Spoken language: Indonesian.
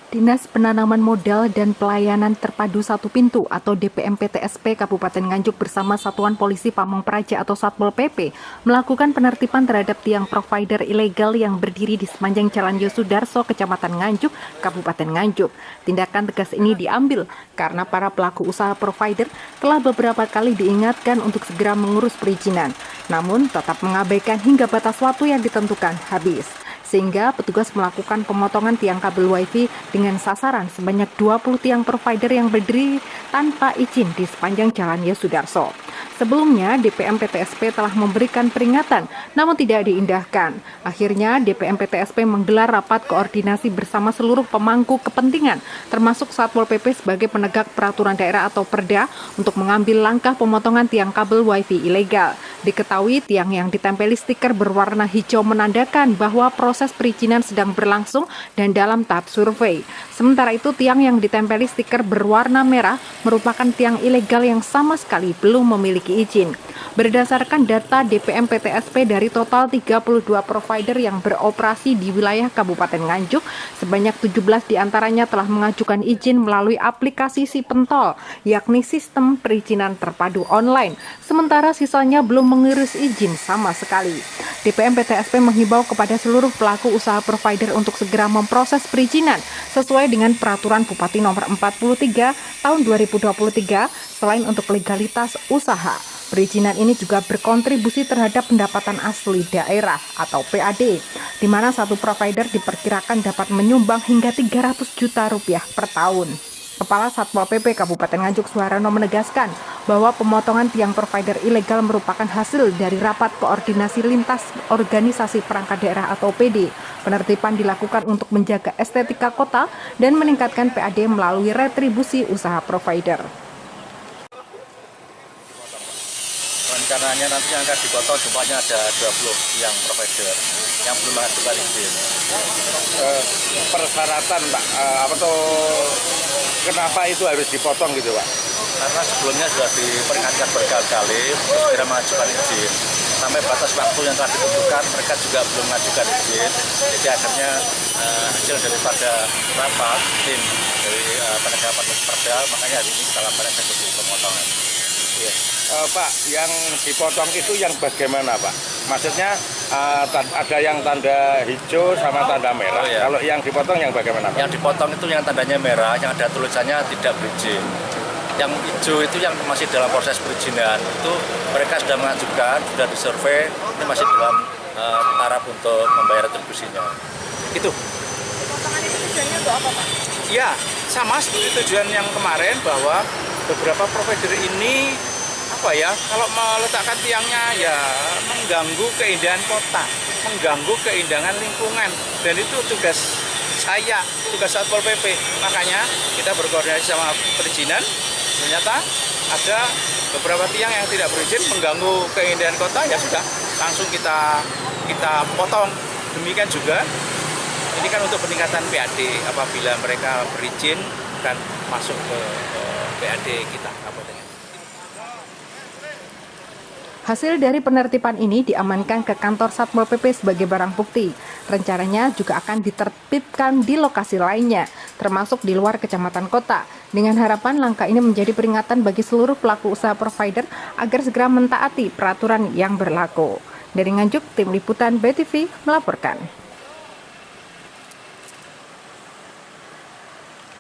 Dinas Penanaman Modal dan Pelayanan Terpadu Satu Pintu atau DPM-PTSP Kabupaten Nganjuk bersama Satuan Polisi Pamong Praja atau Satpol PP melakukan penertiban terhadap tiang provider ilegal yang berdiri di sepanjang Jalan Yosudarso, Kecamatan Nganjuk, Kabupaten Nganjuk. Tindakan tegas ini diambil karena para pelaku usaha provider telah beberapa kali diingatkan untuk segera mengurus perizinan, namun tetap mengabaikan hingga batas waktu yang ditentukan habis. Sehingga petugas melakukan pemotongan tiang kabel WiFi dengan sasaran sebanyak 20 tiang provider yang berdiri tanpa izin di sepanjang Jalan Yosudarso. Sebelumnya, DPM-PTSP telah memberikan peringatan, namun tidak diindahkan. Akhirnya, DPM-PTSP menggelar rapat koordinasi bersama seluruh pemangku kepentingan, termasuk Satpol PP sebagai penegak peraturan daerah atau Perda, untuk mengambil langkah pemotongan tiang kabel WiFi ilegal. Diketahui tiang yang ditempeli stiker berwarna hijau menandakan bahwa proses perizinan sedang berlangsung dan dalam tahap survei. Sementara itu, tiang yang ditempeli stiker berwarna merah merupakan tiang ilegal yang sama sekali belum memiliki izin. Berdasarkan data DPM-PTSP dari total 32 provider yang beroperasi di wilayah Kabupaten Nganjuk, sebanyak 17 diantaranya telah mengajukan izin melalui aplikasi Si Pentol, yakni sistem perizinan terpadu online. Sementara sisanya belum mengurus izin sama sekali. DPM-PTSP menghimbau kepada seluruh pelaku usaha provider untuk segera memproses perizinan sesuai dengan Peraturan Bupati Nomor 43 Tahun 2023 selain untuk legalitas usaha. Perizinan ini juga berkontribusi terhadap pendapatan asli daerah atau PAD, di mana satu provider diperkirakan dapat menyumbang hingga 300 juta rupiah per tahun. Kepala Satpol PP Kabupaten Nganjuk Suharano menegaskan bahwa pemotongan tiang provider ilegal merupakan hasil dari rapat koordinasi lintas organisasi perangkat daerah atau PD. Penertiban dilakukan untuk menjaga estetika kota dan meningkatkan PAD melalui retribusi usaha provider. Rencananya nanti yang akan dipotong jumlahnya ada 20 tiang provider yang belum mengajukan izin. Persyaratan Pak, kenapa itu harus dipotong gitu Pak? Karena sebelumnya sudah diperingatkan berkali-kali untuk segera mengajukan izin. Sampai batas waktu yang telah ditentukan, mereka juga belum mengajukan izin. Jadi akhirnya hasil daripada rapat tim dari penegakan Perda, makanya hari ini dalam eksekusi pemotongan. Ya. Pak, yang dipotong itu yang bagaimana Pak? Maksudnya ada yang tanda hijau sama tanda merah. Oh, ya. Kalau yang dipotong yang bagaimana Pak? Yang dipotong itu yang tandanya merah, yang ada tulisannya tidak berizin. Yang hijau itu yang masih dalam proses perizinan. Itu mereka sudah mengajukan, sudah disurvei, ini masih dalam taraf untuk membayar retribusinya. Itu. Potongan itu tujuannya untuk apa Pak? Ya, sama seperti tujuan yang kemarin bahwa beberapa provider ini kalau meletakkan tiangnya ya mengganggu keindahan kota, mengganggu keindahan lingkungan, dan itu tugas saya, tugas Satpol PP. Makanya kita berkoordinasi sama perizinan, ternyata ada beberapa tiang yang tidak berizin mengganggu keindahan kota, ya sudah langsung kita potong. Demikian juga ini kan untuk peningkatan PAD apabila mereka berizin dan masuk ke PAD kita. Hasil dari penertiban ini diamankan ke kantor Satpol PP sebagai barang bukti. Rencananya juga akan ditertibkan di lokasi lainnya, termasuk di luar kecamatan kota. Dengan harapan langkah ini menjadi peringatan bagi seluruh pelaku usaha provider agar segera mentaati peraturan yang berlaku. Dari Nganjuk, Tim Liputan BTV melaporkan.